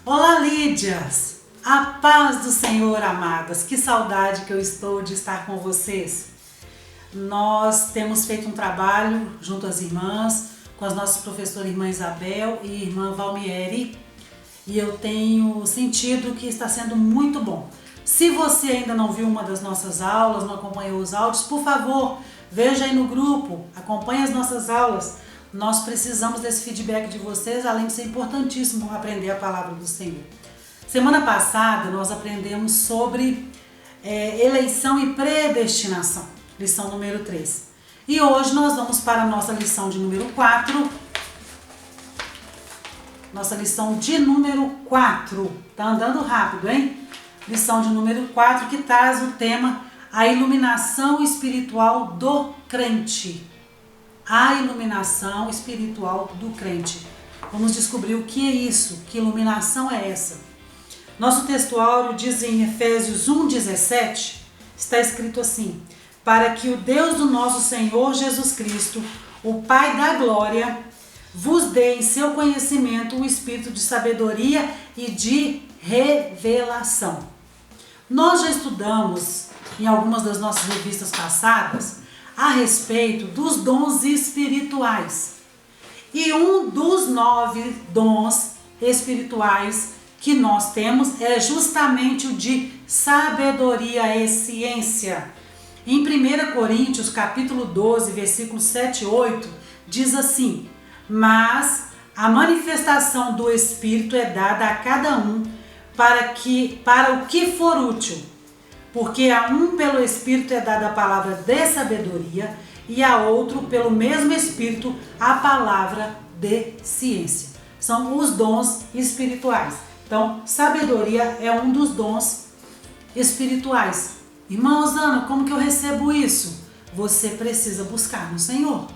Olá, Lídias! A paz do Senhor, amadas! Que saudade que eu estou de estar com vocês. Nós temos feito um trabalho junto às irmãs, com as nossas professoras irmã Isabel e irmã Valmieri, e eu tenho sentido que está sendo muito bom. Se você ainda não viu uma das nossas aulas, não acompanhou os áudios, por favor, veja aí no grupo, acompanhe as nossas aulas. Nós precisamos desse feedback de vocês, além de ser importantíssimo aprender a palavra do Senhor. Semana passada nós aprendemos sobre eleição e predestinação, lição número 3. E hoje nós vamos para a nossa lição de número 4. Nossa lição de número 4. Tá andando rápido, hein? Lição de número 4, que traz o tema a iluminação espiritual do crente. A iluminação espiritual do crente. Vamos descobrir o que é isso, que iluminação é essa. Nosso textuário diz em Efésios 1,17, está escrito assim: para que o Deus do nosso Senhor Jesus Cristo, o Pai da glória, vos dê em seu conhecimento o espírito de sabedoria e de revelação. Nós já estudamos em algumas das nossas revistas passadas a respeito dos dons espirituais. E um dos 9 dons espirituais que nós temos é justamente o de sabedoria e ciência. Em 1 Coríntios, capítulo 12, versículos 7 e 8, diz assim: mas a manifestação do Espírito é dada a cada um para o que for útil. Porque a um pelo Espírito é dada a palavra de sabedoria e a outro pelo mesmo Espírito a palavra de ciência. São os dons espirituais. Então, sabedoria é um dos dons espirituais. Irmã Osana, como que eu recebo isso? Você precisa buscar no Senhor.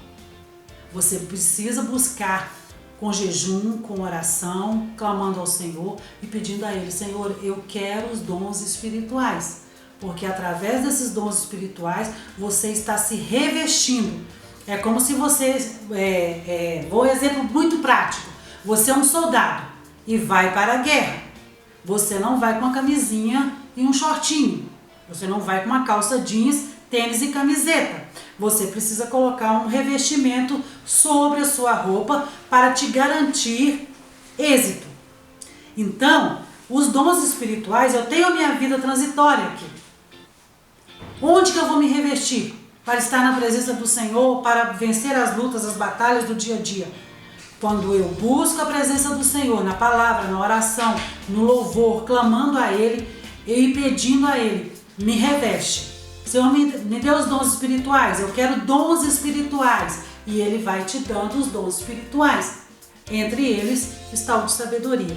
Você precisa buscar com jejum, com oração, clamando ao Senhor e pedindo a Ele: Senhor, eu quero os dons espirituais. Porque através desses dons espirituais você está se revestindo. É como se você, vou exemplo muito prático, você é um soldado e vai para a guerra. Você não vai com uma camisinha e um shortinho. Você não vai com uma calça jeans, tênis e camiseta. Você precisa colocar um revestimento sobre a sua roupa para te garantir êxito. Então, os dons espirituais, eu tenho a minha vida transitória aqui. Onde que eu vou me revestir para estar na presença do Senhor, para vencer as lutas, as batalhas do dia a dia? Quando eu busco a presença do Senhor, na palavra, na oração, no louvor, clamando a Ele e pedindo a Ele: me reveste. Senhor, me dê os dons espirituais, eu quero dons espirituais. E Ele vai te dando os dons espirituais. Entre eles está o de sabedoria.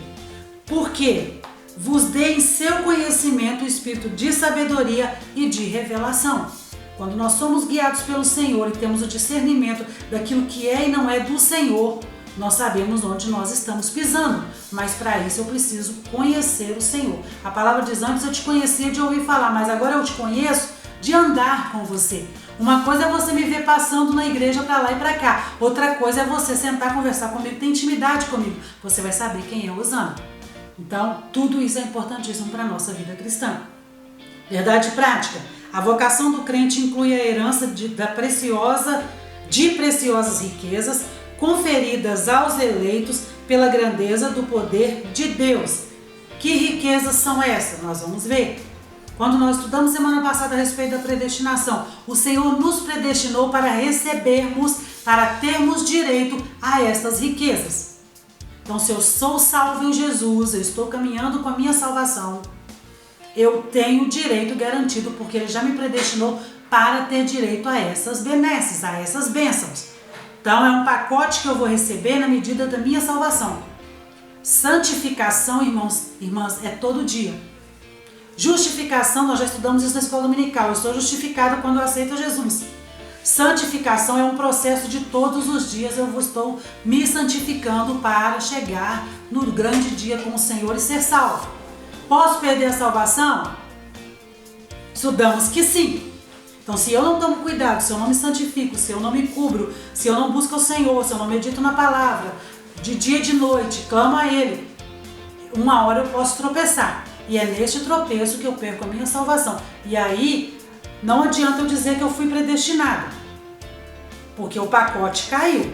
Por quê? Vos dê em seu conhecimento o espírito de sabedoria e de revelação. Quando nós somos guiados pelo Senhor e temos o discernimento daquilo que é e não é do Senhor, nós sabemos onde nós estamos pisando. Mas para isso eu preciso conhecer o Senhor. A palavra diz: antes eu te conhecia de ouvir falar, mas agora eu te conheço de andar com você. Uma coisa é você me ver passando na igreja para lá e para cá. Outra coisa é você sentar, conversar comigo, ter intimidade comigo. Você vai saber quem é Osana. Então, tudo isso é importantíssimo para a nossa vida cristã. Verdade prática: a vocação do crente inclui a herança de preciosas riquezas conferidas aos eleitos pela grandeza do poder de Deus. Que riquezas são essas? Nós vamos ver. Quando nós estudamos semana passada a respeito da predestinação, o Senhor nos predestinou para recebermos, para termos direito a estas riquezas. Então, se eu sou salvo em Jesus, eu estou caminhando com a minha salvação, eu tenho direito garantido, porque Ele já me predestinou para ter direito a essas benesses, a essas bênçãos. Então, é um pacote que eu vou receber na medida da minha salvação. Santificação, irmãs, é todo dia. Justificação, nós já estudamos isso na escola dominical. Eu sou justificado quando eu aceito Jesus. Santificação é um processo de todos os dias. Eu estou me santificando para chegar no grande dia com o Senhor e ser salvo. Posso perder a salvação? Estudamos que sim. Então, se eu não tomo cuidado, se eu não me santifico, se eu não me cubro, se eu não busco o Senhor, se eu não medito na palavra, de dia e de noite, clamo a Ele, uma hora eu posso tropeçar. E é neste tropeço que eu perco a minha salvação. E aí, não adianta eu dizer que eu fui predestinado, porque o pacote caiu.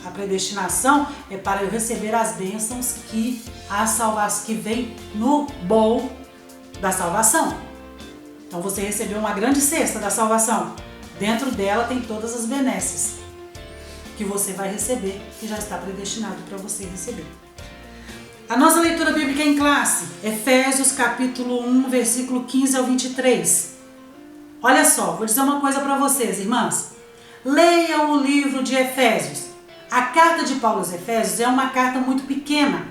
A predestinação é para eu receber as bênçãos que vem no bowl da salvação. Então você recebeu uma grande cesta da salvação. Dentro dela tem todas as benesses que você vai receber, que já está predestinado para você receber. A nossa leitura bíblica em classe, Efésios capítulo 1, versículo 15 ao 23. Olha só, vou dizer uma coisa para vocês, irmãs. Leiam o livro de Efésios. A carta de Paulo aos Efésios é uma carta muito pequena.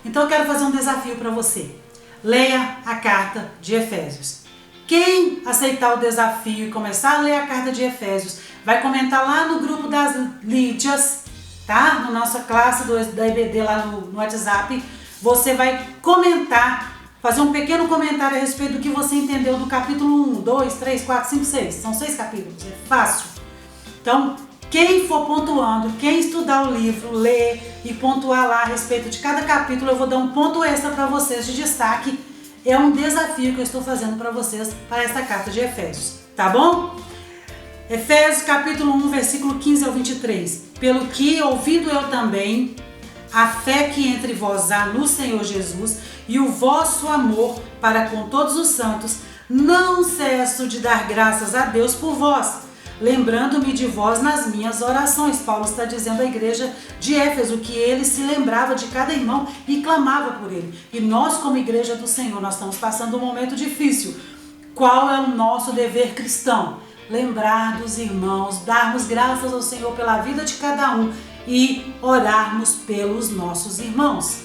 Então eu quero fazer um desafio para você. Leia a carta de Efésios. Quem aceitar o desafio e começar a ler a carta de Efésios, vai comentar lá no grupo das Lídias, tá? Na nossa classe da IBD lá no WhatsApp. Você vai comentar, fazer um pequeno comentário a respeito do que você entendeu do capítulo 1, 2, 3, 4, 5, 6. São 6 capítulos, é fácil. Então, quem for pontuando, quem estudar o livro, ler e pontuar lá a respeito de cada capítulo, eu vou dar um ponto extra para vocês de destaque. É um desafio que eu estou fazendo para vocês para esta carta de Efésios, tá bom? Efésios capítulo 1, versículo 15 ao 23. Pelo que, ouvindo eu também a fé que entre vós há no Senhor Jesus e o vosso amor para com todos os santos, não cesso de dar graças a Deus por vós, lembrando-me de vós nas minhas orações. Paulo está dizendo à igreja de Éfeso que ele se lembrava de cada irmão e clamava por ele. E nós, como igreja do Senhor, nós estamos passando um momento difícil. Qual é o nosso dever cristão? Lembrar dos irmãos, darmos graças ao Senhor pela vida de cada um e orarmos pelos nossos irmãos.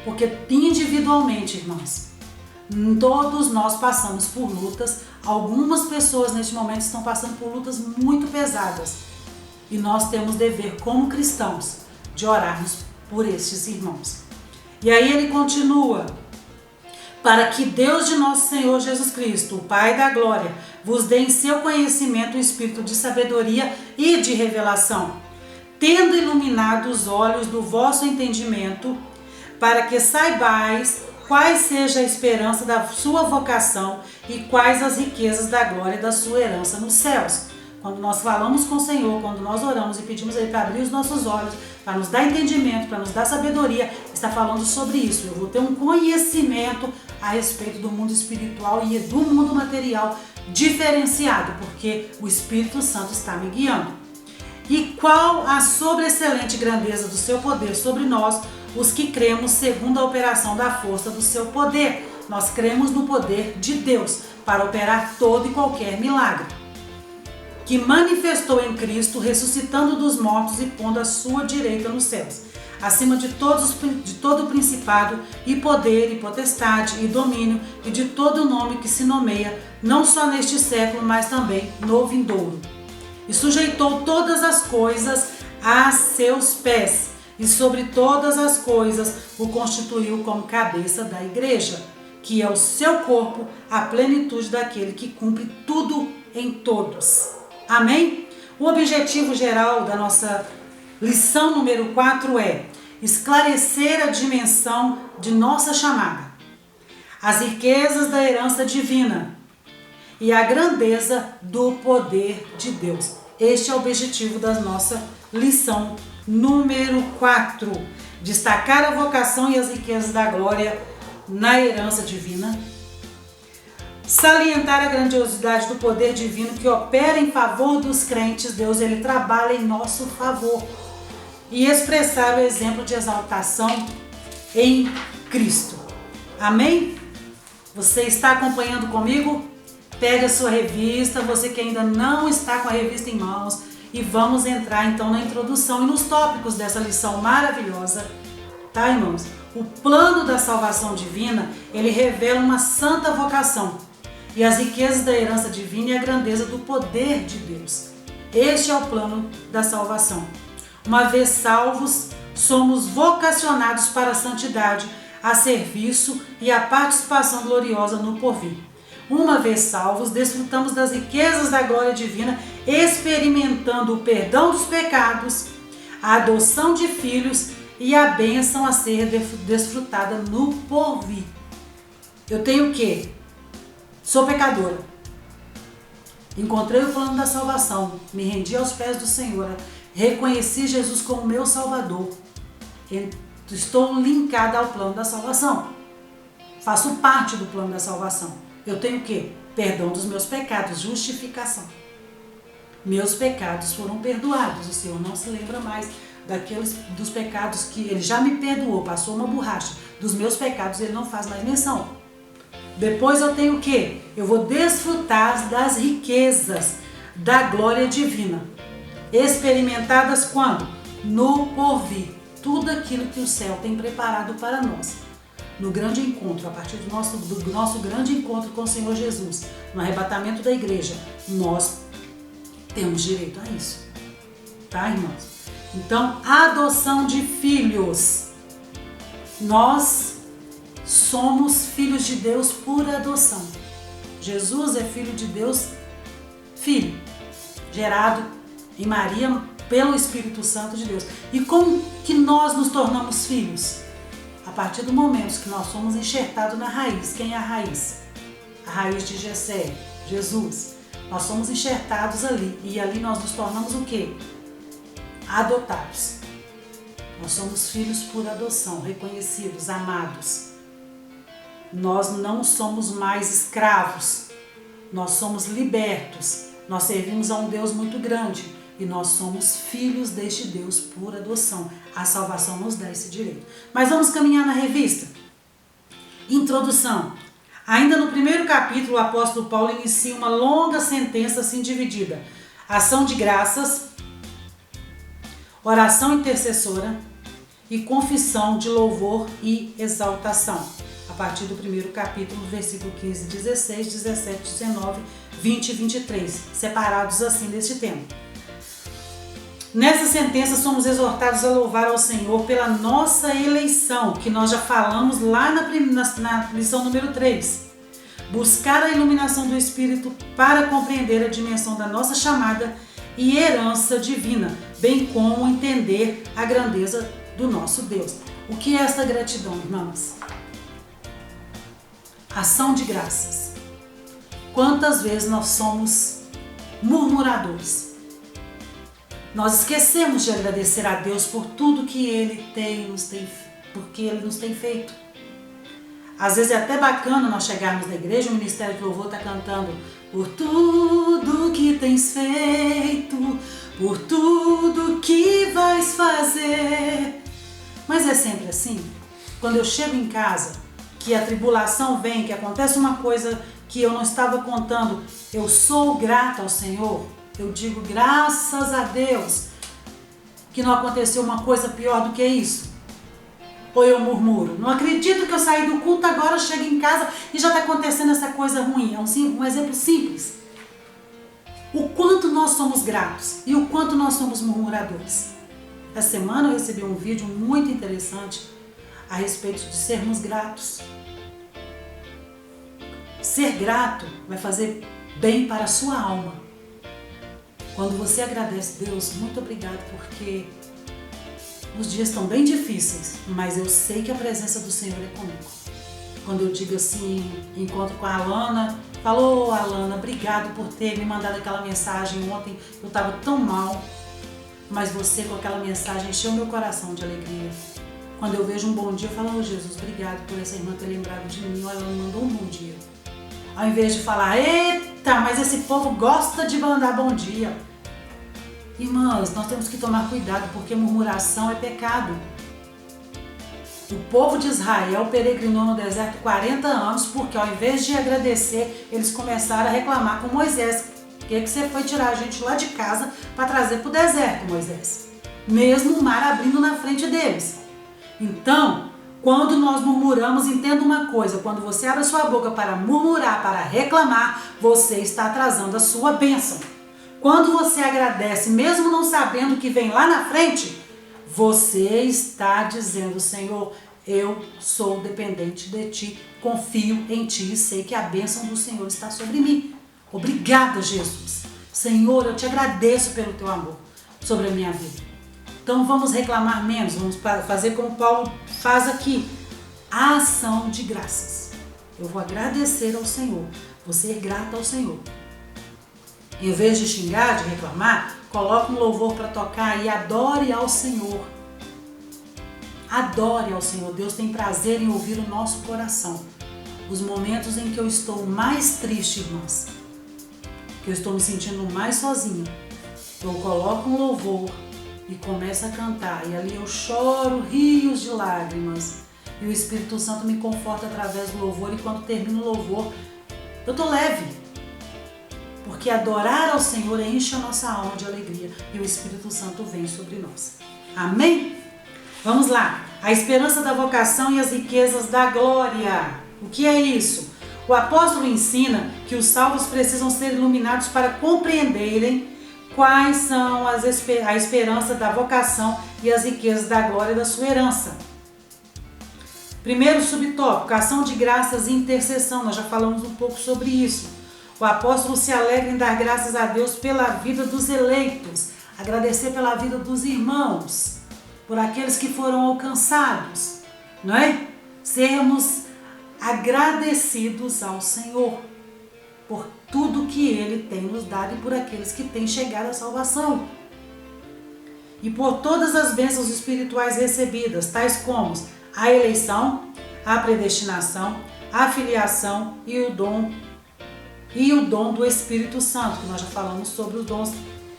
Porque individualmente, irmãos, todos nós passamos por lutas. Algumas pessoas neste momento estão passando por lutas muito pesadas. E nós temos dever como cristãos de orarmos por estes irmãos. E aí ele continua: para que Deus de nosso Senhor Jesus Cristo, o Pai da glória, vos dê em seu conhecimento o espírito de sabedoria e de revelação, tendo iluminado os olhos do vosso entendimento, para que saibais quais seja a esperança da sua vocação e quais as riquezas da glória da sua herança nos céus. Quando nós falamos com o Senhor, quando nós oramos e pedimos a Ele para abrir os nossos olhos, para nos dar entendimento, para nos dar sabedoria, está falando sobre isso. Eu vou ter um conhecimento a respeito do mundo espiritual e do mundo material diferenciado, porque o Espírito Santo está me guiando. E qual a sobreexcelente grandeza do seu poder sobre nós, os que cremos segundo a operação da força do seu poder. Nós cremos no poder de Deus para operar todo e qualquer milagre, que manifestou em Cristo, ressuscitando dos mortos e pondo a sua direita nos céus, acima de todo principado e poder e potestade e domínio e de todo nome que se nomeia, não só neste século, mas também no vindouro. E sujeitou todas as coisas a seus pés, e sobre todas as coisas o constituiu como cabeça da igreja, que é o seu corpo, a plenitude daquele que cumpre tudo em todos. Amém? O objetivo geral da nossa lição número 4 é esclarecer a dimensão de nossa chamada, as riquezas da herança divina e a grandeza do poder de Deus. Este é o objetivo da nossa lição número 4. Destacar a vocação e as riquezas da glória na herança divina. Salientar a grandiosidade do poder divino que opera em favor dos crentes. Deus, ele trabalha em nosso favor. E expressar o exemplo de exaltação em Cristo. Amém? Você está acompanhando comigo? Pega a sua revista, você que ainda não está com a revista em mãos, e vamos entrar então na introdução e nos tópicos dessa lição maravilhosa, tá, irmãos? O plano da salvação divina, ele revela uma santa vocação e as riquezas da herança divina e a grandeza do poder de Deus. Este é o plano da salvação. Uma vez salvos, somos vocacionados para a santidade, a serviço e a participação gloriosa no porvir. Uma vez salvos, desfrutamos das riquezas da glória divina, experimentando o perdão dos pecados, a adoção de filhos e a bênção a ser desfrutada no porvir. Eu tenho o quê? Sou pecadora. Encontrei o plano da salvação, me rendi aos pés do Senhor, reconheci Jesus como meu Salvador. Estou linkada ao plano da salvação. Faço parte do plano da salvação. Eu tenho o quê? Perdão dos meus pecados, justificação. Meus pecados foram perdoados. O Senhor não se lembra mais dos pecados que Ele já me perdoou, passou uma borracha. Dos meus pecados Ele não faz mais menção. Depois eu tenho o quê? Eu vou desfrutar das riquezas da glória divina. Experimentadas quando? No porvir. Tudo aquilo que o céu tem preparado para nós. No grande encontro, a partir do nosso grande encontro com o Senhor Jesus, no arrebatamento da igreja, nós temos direito a isso. Tá, irmãos? Então, adoção de filhos. Nós somos filhos de Deus por adoção. Jesus é filho de Deus, filho, gerado em Maria pelo Espírito Santo de Deus. E como que nós nos tornamos filhos? A partir do momento que nós somos enxertados na raiz. Quem é a raiz? A raiz de Jessé, Jesus. Nós somos enxertados ali. E ali nós nos tornamos o quê? Adotados. Nós somos filhos por adoção, reconhecidos, amados. Nós não somos mais escravos. Nós somos libertos. Nós servimos a um Deus muito grande. E nós somos filhos deste Deus por adoção. A salvação nos dá esse direito. Mas vamos caminhar na revista. Introdução. Ainda no primeiro capítulo, o apóstolo Paulo inicia uma longa sentença assim dividida. Ação de graças, oração intercessora e confissão de louvor e exaltação. A partir do primeiro capítulo, versículo 15, 16, 17, 19, 20 e 23. Separados assim deste tema. Nessa sentença somos exortados a louvar ao Senhor pela nossa eleição, que nós já falamos lá na lição número 3. Buscar a iluminação do Espírito para compreender a dimensão da nossa chamada e herança divina, bem como entender a grandeza do nosso Deus. O que é essa gratidão, irmãos? Ação de graças. Quantas vezes nós somos murmuradores? Nós esquecemos de agradecer a Deus por tudo que Ele porque Ele nos tem feito. Às vezes é até bacana nós chegarmos na igreja, o Ministério de Louvor está cantando por tudo que tens feito, por tudo que vais fazer. Mas é sempre assim? Quando eu chego em casa, que a tribulação vem, que acontece uma coisa que eu não estava contando, eu sou grata ao Senhor. Eu digo graças a Deus que não aconteceu uma coisa pior do que isso. Ou eu murmuro, não acredito que eu saí do culto agora, eu chego em casa e já está acontecendo essa coisa ruim. É um exemplo simples. O quanto nós somos gratos e o quanto nós somos murmuradores. Essa semana eu recebi um vídeo muito interessante a respeito de sermos gratos. Ser grato vai fazer bem para a sua alma. Quando você agradece, Deus, muito obrigado, porque os dias estão bem difíceis, mas eu sei que a presença do Senhor é comigo. Quando eu digo assim, encontro com a Alana, falo, Alana, obrigado por ter me mandado aquela mensagem ontem, eu estava tão mal, mas você com aquela mensagem encheu meu coração de alegria. Quando eu vejo um bom dia, eu falo, Jesus, obrigado por essa irmã ter lembrado de mim, olha, ela me mandou um bom dia. Ao invés de falar, eita, mas esse povo gosta de mandar bom dia. Irmãs, nós temos que tomar cuidado, porque murmuração é pecado. O povo de Israel peregrinou no deserto 40 anos, porque ao invés de agradecer, eles começaram a reclamar com Moisés. Por que você foi tirar a gente lá de casa para trazer para o deserto, Moisés? Mesmo o mar abrindo na frente deles. Então, quando nós murmuramos, entenda uma coisa, quando você abre a sua boca para murmurar, para reclamar, você está atrasando a sua bênção. Quando você agradece, mesmo não sabendo o que vem lá na frente, você está dizendo, Senhor, eu sou dependente de Ti, confio em Ti e sei que a bênção do Senhor está sobre mim. Obrigada, Jesus. Senhor, eu te agradeço pelo Teu amor sobre a minha vida. Então vamos reclamar menos, vamos fazer como Paulo faz aqui, a ação de graças. Eu vou agradecer ao Senhor, vou ser grata ao Senhor. Em vez de xingar, de reclamar, coloque um louvor para tocar e adore ao Senhor. Adore ao Senhor. Deus tem prazer em ouvir o nosso coração. Os momentos em que eu estou mais triste, irmãs, que eu estou me sentindo mais sozinha, eu coloco um louvor e começo a cantar. E ali eu choro rios de lágrimas. E o Espírito Santo me conforta através do louvor. E quando termino o louvor, eu estou leve. Porque adorar ao Senhor enche a nossa alma de alegria. E o Espírito Santo vem sobre nós. Amém? Vamos lá. A esperança da vocação e as riquezas da glória. O que é isso? O apóstolo ensina que os salvos precisam ser iluminados para compreenderem quais são a esperança da vocação e as riquezas da glória da sua herança. Primeiro subtópico, ação de graças e intercessão. Nós já falamos um pouco sobre isso. O apóstolo se alegra em dar graças a Deus pela vida dos eleitos, agradecer pela vida dos irmãos, por aqueles que foram alcançados, não é? Sermos agradecidos ao Senhor por tudo que Ele tem nos dado e por aqueles que têm chegado à salvação. E por todas as bênçãos espirituais recebidas, tais como a eleição, a predestinação, a filiação e o dom do Espírito Santo, que nós já falamos sobre os dons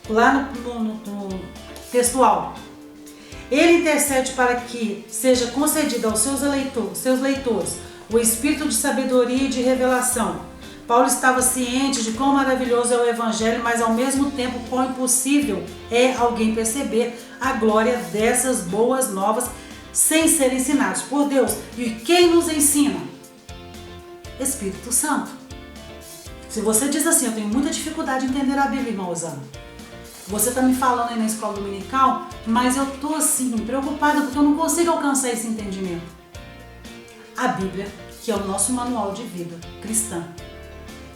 lá no textual. Ele intercede para que seja concedido aos seus leitores o espírito de sabedoria e de revelação. Paulo estava ciente de quão maravilhoso é o Evangelho, mas ao mesmo tempo quão impossível é alguém perceber a glória dessas boas novas sem serem ensinados por Deus. E quem nos ensina? Espírito Santo. Se você diz assim, eu tenho muita dificuldade em entender a Bíblia, irmão Osana. Você está me falando aí na escola dominical, mas eu estou assim, preocupada porque eu não consigo alcançar esse entendimento. A Bíblia, que é o nosso manual de vida cristã,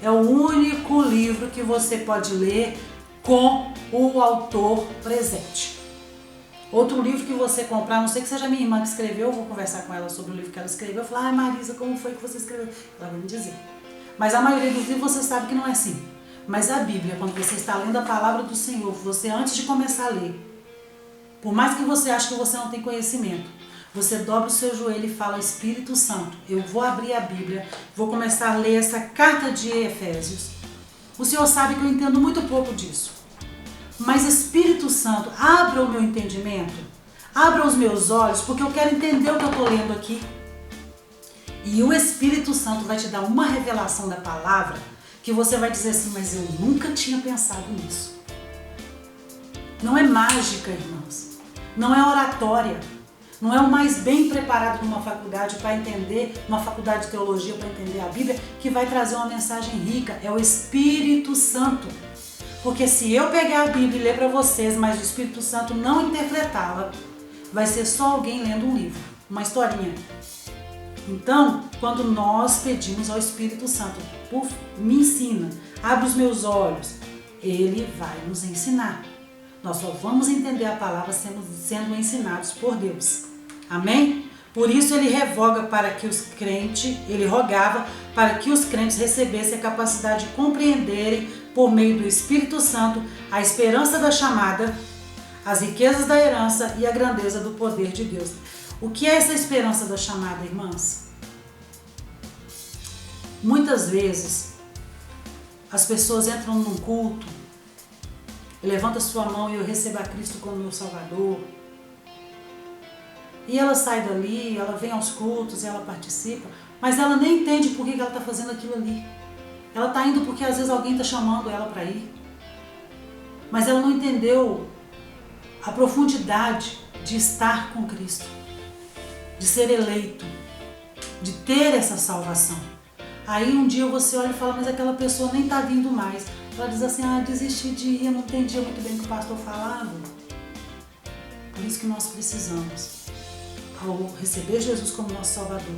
é o único livro que você pode ler com o autor presente. Outro livro que você comprar, a não sei que seja minha irmã que escreveu, eu vou conversar com ela sobre o livro que ela escreveu. Eu falo, Marisa, como foi que você escreveu? Ela vai me dizer. Mas a maioria dos livros você sabe que não é assim. Mas a Bíblia, quando você está lendo a palavra do Senhor, você antes de começar a ler, por mais que você ache que você não tem conhecimento, você dobra o seu joelho e fala, Espírito Santo, eu vou abrir a Bíblia, vou começar a ler essa carta de Efésios. O Senhor sabe que eu entendo muito pouco disso. Mas Espírito Santo, abra o meu entendimento, abra os meus olhos, porque eu quero entender o que eu estou lendo aqui. E o Espírito Santo vai te dar uma revelação da palavra que você vai dizer assim, mas eu nunca tinha pensado nisso. Não é mágica, irmãos. Não é oratória. Não é o mais bem preparado numa faculdade para entender, uma faculdade de teologia para entender a Bíblia, que vai trazer uma mensagem rica. É o Espírito Santo. Porque se eu pegar a Bíblia e ler para vocês, mas o Espírito Santo não interpretá-la, vai ser só alguém lendo um livro, uma historinha. Então, quando nós pedimos ao Espírito Santo, me ensina, abre os meus olhos, Ele vai nos ensinar. Nós só vamos entender a palavra sendo ensinados por Deus. Amém? Por isso ele rogava para que os crentes recebessem a capacidade de compreenderem, por meio do Espírito Santo, a esperança da chamada, as riquezas da herança e a grandeza do poder de Deus. O que é essa esperança da chamada, irmãs? Muitas vezes, as pessoas entram num culto, levanta sua mão e eu recebo a Cristo como meu Salvador. E ela sai dali, ela vem aos cultos, ela participa, mas ela nem entende por que ela está fazendo aquilo ali. Ela está indo porque às vezes alguém está chamando ela para ir. Mas ela não entendeu a profundidade de estar com Cristo, de ser eleito, de ter essa salvação. Aí um dia você olha e fala, mas aquela pessoa nem está vindo mais. Ela diz assim, desisti de ir, eu não entendia muito bem o que o pastor falava. Por isso que nós precisamos, ao receber Jesus como nosso Salvador,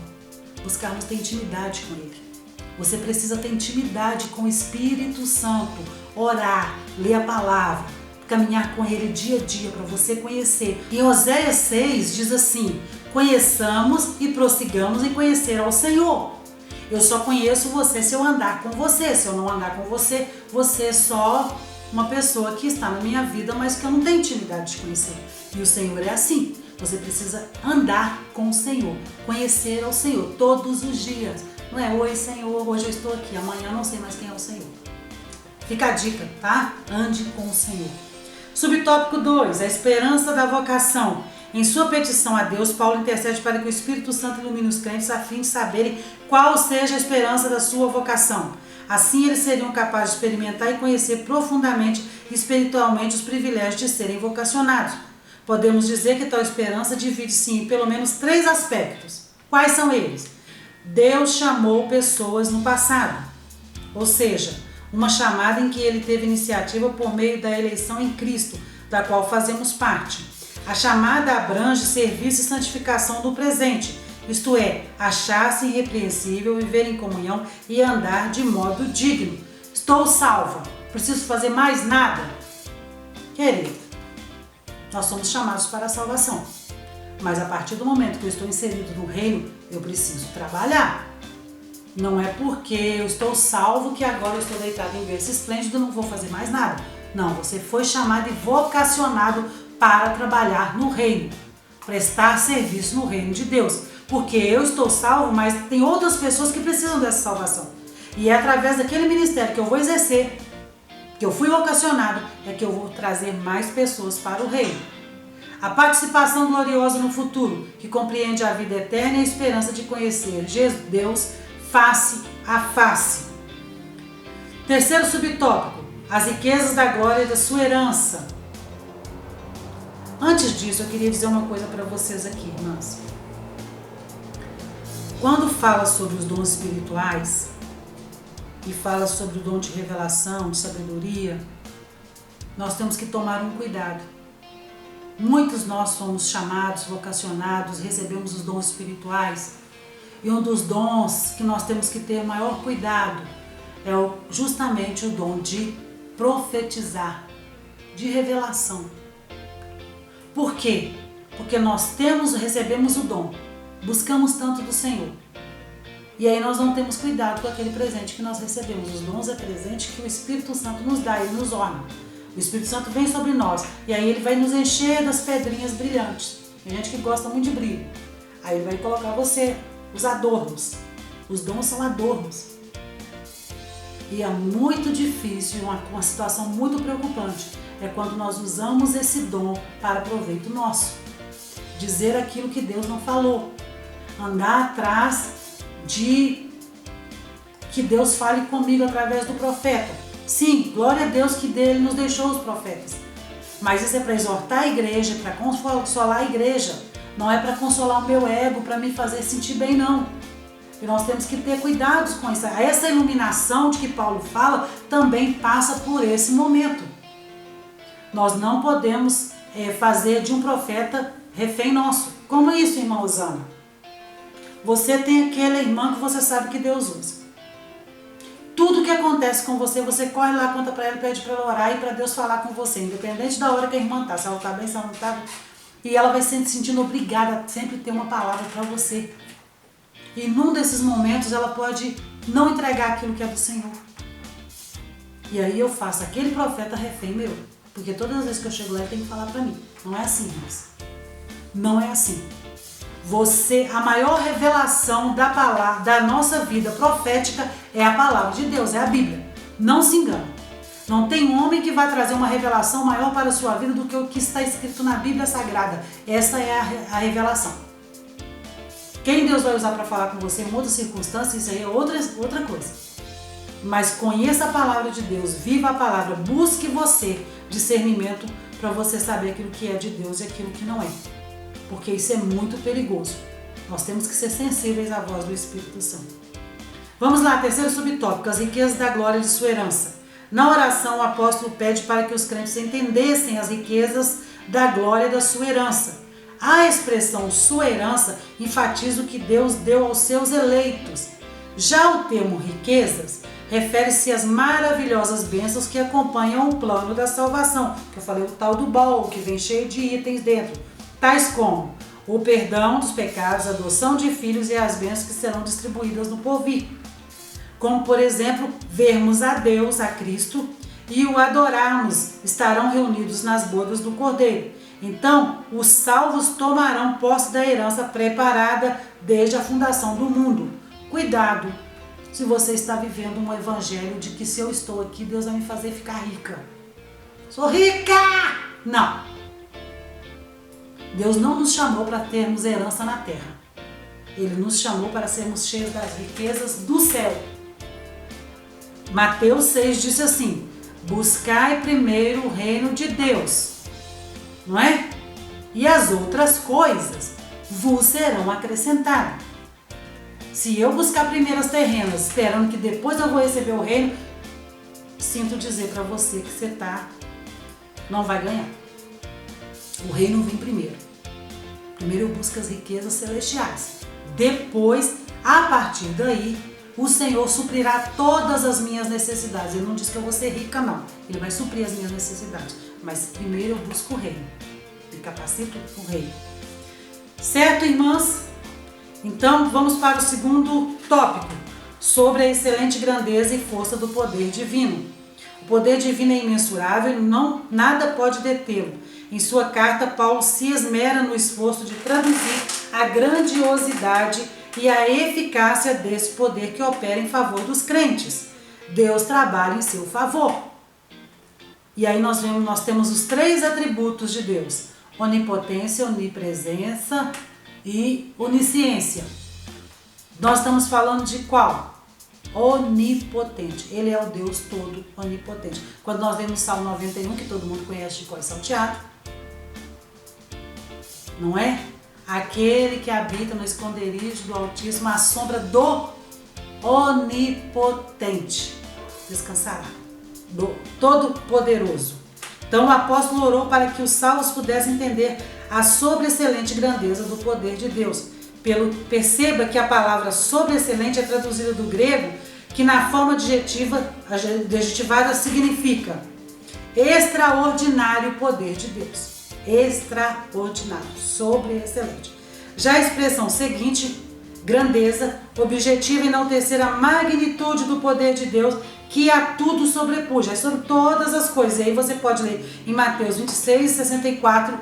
buscarmos ter intimidade com Ele. Você precisa ter intimidade com o Espírito Santo, orar, ler a palavra, caminhar com Ele dia a dia, para você conhecer. Em Oséias 6 diz assim: conheçamos e prossigamos em conhecer ao Senhor. Eu só conheço você se eu andar com você. Se eu não andar com você, você é só uma pessoa que está na minha vida, mas que eu não tenho intimidade de conhecer. E o Senhor é assim. Você precisa andar com o Senhor, conhecer ao Senhor todos os dias. Não é, oi Senhor, hoje eu estou aqui, amanhã eu não sei mais quem é o Senhor. Fica a dica, tá? Ande com o Senhor. Subtópico 2, a esperança da vocação. Em sua petição a Deus, Paulo intercede para que o Espírito Santo ilumine os crentes a fim de saberem qual seja a esperança da sua vocação. Assim eles seriam capazes de experimentar e conhecer profundamente e espiritualmente os privilégios de serem vocacionados. Podemos dizer que tal esperança divide-se em pelo menos 3 aspectos. Quais são eles? Deus chamou pessoas no passado, ou seja, uma chamada em que Ele teve iniciativa por meio da eleição em Cristo, da qual fazemos parte. A chamada abrange serviço e santificação do presente, isto é, achar-se irrepreensível, viver em comunhão e andar de modo digno. Estou salva, preciso fazer mais nada? Querido, nós somos chamados para a salvação, mas a partir do momento que eu estou inserido no reino, eu preciso trabalhar. Não é porque eu estou salvo que agora eu estou deitado em berço esplêndido e não vou fazer mais nada. Não, você foi chamado e vocacionado para trabalhar no reino, prestar serviço no reino de Deus. Porque eu estou salvo, mas tem outras pessoas que precisam dessa salvação. E é através daquele ministério que eu vou exercer, que eu fui vocacionado, é que eu vou trazer mais pessoas para o reino. A participação gloriosa no futuro, que compreende a vida eterna e a esperança de conhecer Deus face a face. Terceiro subtópico, as riquezas da glória e da sua herança. Antes disso, eu queria dizer uma coisa para vocês aqui, irmãs. Quando fala sobre os dons espirituais e fala sobre o dom de revelação, de sabedoria, nós temos que tomar um cuidado. Muitos nós somos chamados, vocacionados, recebemos os dons espirituais, e um dos dons que nós temos que ter maior cuidado é justamente o dom de profetizar, de revelação. Por quê? Porque nós recebemos o dom, buscamos tanto do Senhor, e aí nós não temos cuidado com aquele presente que nós recebemos. Os dons é presente que o Espírito Santo nos dá, Ele nos orna. O Espírito Santo vem sobre nós e aí Ele vai nos encher das pedrinhas brilhantes. Tem gente que gosta muito de brilho. Aí Ele vai colocar você os adornos. Os dons são adornos. E é muito difícil, uma situação muito preocupante, é quando nós usamos esse dom para proveito nosso. Dizer aquilo que Deus não falou. Andar atrás de que Deus fale comigo através do profeta. Sim, glória a Deus que dele nos deixou os profetas. Mas isso é para exortar a igreja, para consolar a igreja. Não é para consolar o meu ego, para me fazer sentir bem, não. E nós temos que ter cuidados com isso. Essa iluminação de que Paulo fala também passa por esse momento. Nós não podemos fazer de um profeta refém nosso. Como isso, irmã Osana? Você tem aquela irmã que você sabe que Deus usa. Tudo que acontece com você, você corre lá, conta para ela, pede para ela orar e para Deus falar com você, independente da hora que a irmã está, se ela está bem, se ela não está. E ela vai se sentindo obrigada a sempre ter uma palavra para você. E num desses momentos ela pode não entregar aquilo que é do Senhor. E aí eu faço aquele profeta refém meu, porque todas as vezes que eu chego lá ele tem que falar para mim. Não é assim, irmãos. Não é assim. A maior revelação da palavra, da nossa vida profética é a palavra de Deus, é a Bíblia. Não se engane. Não tem homem que vai trazer uma revelação maior para a sua vida do que o que está escrito na Bíblia Sagrada. Essa é a revelação. Quem Deus vai usar para falar com você em outras circunstâncias, isso aí é outra coisa. Mas conheça a palavra de Deus, viva a palavra, busque você discernimento para você saber aquilo que é de Deus e aquilo que não é. Porque isso é muito perigoso. Nós temos que ser sensíveis à voz do Espírito Santo. Vamos lá, terceiro subtópico, as riquezas da glória de sua herança. Na oração, o apóstolo pede para que os crentes entendessem as riquezas da glória da sua herança. A expressão sua herança enfatiza o que Deus deu aos seus eleitos. Já o termo riquezas refere-se às maravilhosas bênçãos que acompanham o plano da salvação, que eu falei, o tal do baú, que vem cheio de itens dentro, tais como o perdão dos pecados, a adoção de filhos e as bênçãos que serão distribuídas no porvir. Como, por exemplo, vermos a Deus, a Cristo, e o adorarmos, estarão reunidos nas bodas do Cordeiro. Então, os salvos tomarão posse da herança preparada desde a fundação do mundo. Cuidado, se você está vivendo um evangelho de que se eu estou aqui, Deus vai me fazer ficar rica. Sou rica! Não. Deus não nos chamou para termos herança na terra. Ele nos chamou para sermos cheios das riquezas do céu. Mateus 6 disse assim: buscai primeiro o reino de Deus, não é? E as outras coisas vos serão acrescentadas. Se eu buscar primeiro as terrenas, esperando que depois eu vou receber o reino, sinto dizer para você que não vai ganhar. O reino vem primeiro. Primeiro eu busco as riquezas celestiais. Depois, a partir daí, o Senhor suprirá todas as minhas necessidades. Ele não diz que eu vou ser rica, não. Ele vai suprir as minhas necessidades. Mas primeiro eu busco o reino. Me capacito o reino. Certo, irmãs? Então, vamos para o segundo tópico, sobre a excelente grandeza e força do poder divino. O poder divino é imensurável e nada pode detê-lo. Em sua carta, Paulo se esmera no esforço de traduzir a grandiosidade e a eficácia desse poder que opera em favor dos crentes. Deus trabalha em seu favor. E aí nós temos os 3 atributos de Deus: onipotência, onipresença e onisciência. Nós estamos falando de qual? Onipotente. Ele é o Deus todo onipotente. Quando nós lemos Salmo 91, que todo mundo conhece de cor e salteado, não é? Aquele que habita no esconderijo do Altíssimo, à sombra do Onipotente descansará, do Todo-Poderoso. Então o apóstolo orou para que os salvos pudessem entender a sobreexcelente grandeza do poder de Deus. Perceba que a palavra sobreexcelente é traduzida do grego, que na forma adjetivada significa extraordinário poder de Deus. Extraordinário, sobreexcelente. Já a expressão seguinte, grandeza, objetiva enaltecer a magnitude do poder de Deus, que a tudo sobrepuja, é sobre todas as coisas. E aí você pode ler em Mateus 26, 64,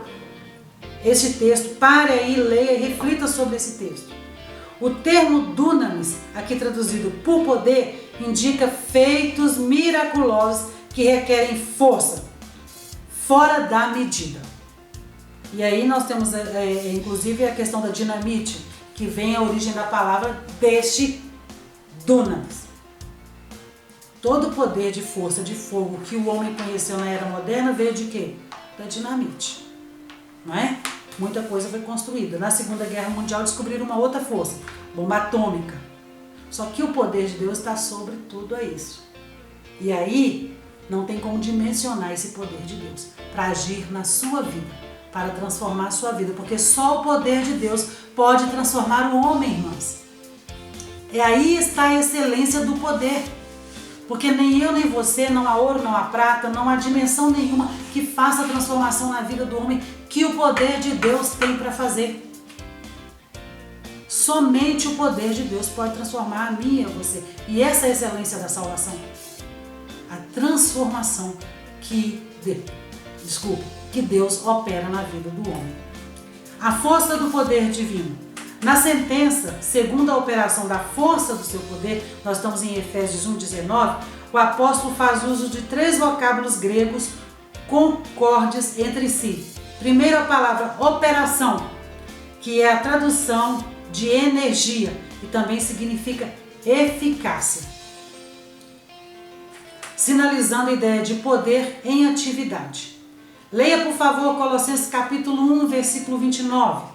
este texto. Pare aí, leia e reflita sobre esse texto. O termo dunamis, aqui traduzido por poder, indica feitos miraculosos que requerem força, fora da medida. E aí nós temos, inclusive, a questão da dinamite, que vem a origem da palavra deste dunamis. Todo o poder de força de fogo que o homem conheceu na era moderna veio de quê? Da dinamite, não é? Muita coisa foi construída. Na Segunda Guerra Mundial descobriram uma outra força, bomba atômica. Só que o poder de Deus está sobre tudo isso. E aí não tem como dimensionar esse poder de Deus para agir na sua vida, para transformar a sua vida, porque só o poder de Deus pode transformar o homem, irmãs. E aí está a excelência do poder. Porque nem eu nem você, não há ouro, não há prata, não há dimensão nenhuma que faça a transformação na vida do homem que o poder de Deus tem para fazer. Somente o poder de Deus pode transformar a mim e a você. E essa é a excelência da salvação. A transformação que Deus opera na vida do homem. A força do poder divino. Na sentença, segundo a operação da força do seu poder, nós estamos em Efésios 1,19, o apóstolo faz uso de 3 vocábulos gregos concordes entre si. Primeiro, a palavra operação, que é a tradução de energia e também significa eficácia, sinalizando a ideia de poder em atividade. Leia, por favor, Colossenses capítulo 1, versículo 29.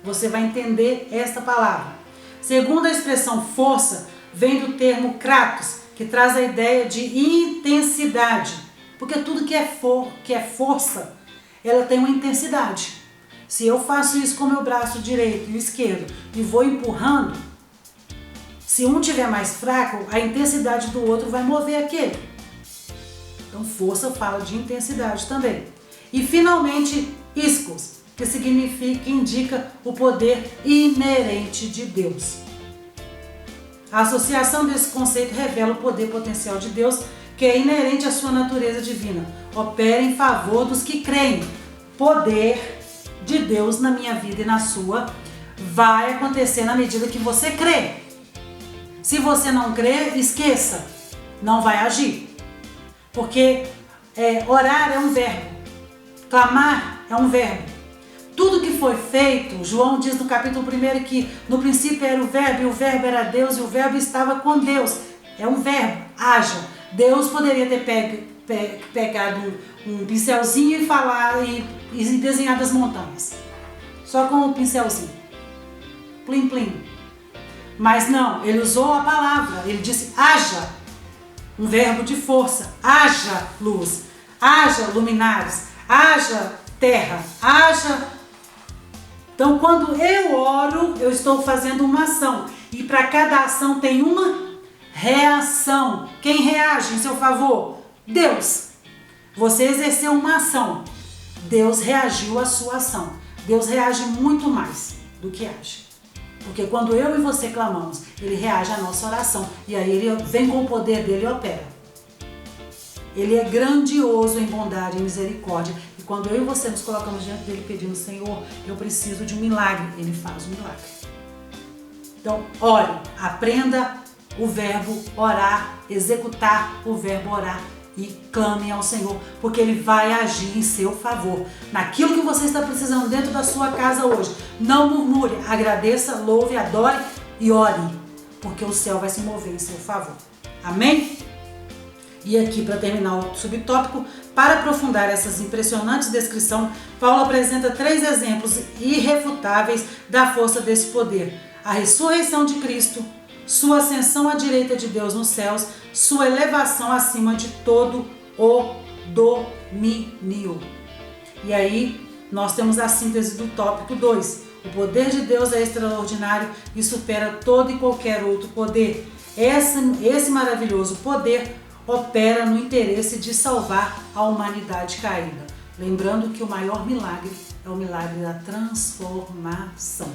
Você vai entender esta palavra. Segundo a expressão força, vem do termo kratos, que traz a ideia de intensidade. Porque tudo que é força, ela tem uma intensidade. Se eu faço isso com o meu braço direito e esquerdo e vou empurrando, Se um tiver mais fraco, a intensidade do outro vai mover aquele. Então, força fala de intensidade também. E, finalmente, iskos, que significa, indica o poder inerente de Deus. A associação desse conceito revela o poder potencial de Deus, que é inerente à sua natureza divina. Opera em favor dos que creem. Poder de Deus na minha vida e na sua vai acontecer na medida que você crê. Se você não crê, esqueça, não vai agir. Porque orar é um verbo, clamar é um verbo. Tudo que foi feito, João diz no capítulo 1 que no princípio era o verbo, e o verbo era Deus, e o verbo estava com Deus. É um verbo, haja. Deus poderia ter pegado um pincelzinho e falar e desenhado as montanhas. Só com o pincelzinho. Plim, plim. Mas não, ele usou a palavra, ele disse haja. Um verbo de força. Haja luz, haja luminares, haja terra, haja. Então, quando eu oro, eu estou fazendo uma ação. E para cada ação tem uma reação. Quem reage em seu favor? Deus. Você exerceu uma ação. Deus reagiu à sua ação. Deus reage muito mais do que age. Porque quando eu e você clamamos, Ele reage à nossa oração. E aí Ele vem com o poder dEle e opera. Ele é grandioso em bondade e misericórdia. E quando eu e você nos colocamos diante dEle pedindo, Senhor, eu preciso de um milagre, Ele faz um milagre. Então, ore, aprenda o verbo orar, executar o verbo orar e clame ao Senhor, porque Ele vai agir em seu favor. Naquilo que você está precisando dentro da sua casa hoje, não murmure, agradeça, louve, adore e ore, porque o céu vai se mover em seu favor. Amém? E aqui, para terminar o subtópico, para aprofundar essas impressionantes descrições, Paulo apresenta 3 exemplos irrefutáveis da força desse poder: a ressurreição de Cristo, sua ascensão à direita de Deus nos céus, sua elevação acima de todo o domínio. E aí, nós temos a síntese do tópico 2. O poder de Deus é extraordinário e supera todo e qualquer outro poder. Esse maravilhoso poder opera no interesse de salvar a humanidade caída. Lembrando que o maior milagre é o milagre da transformação.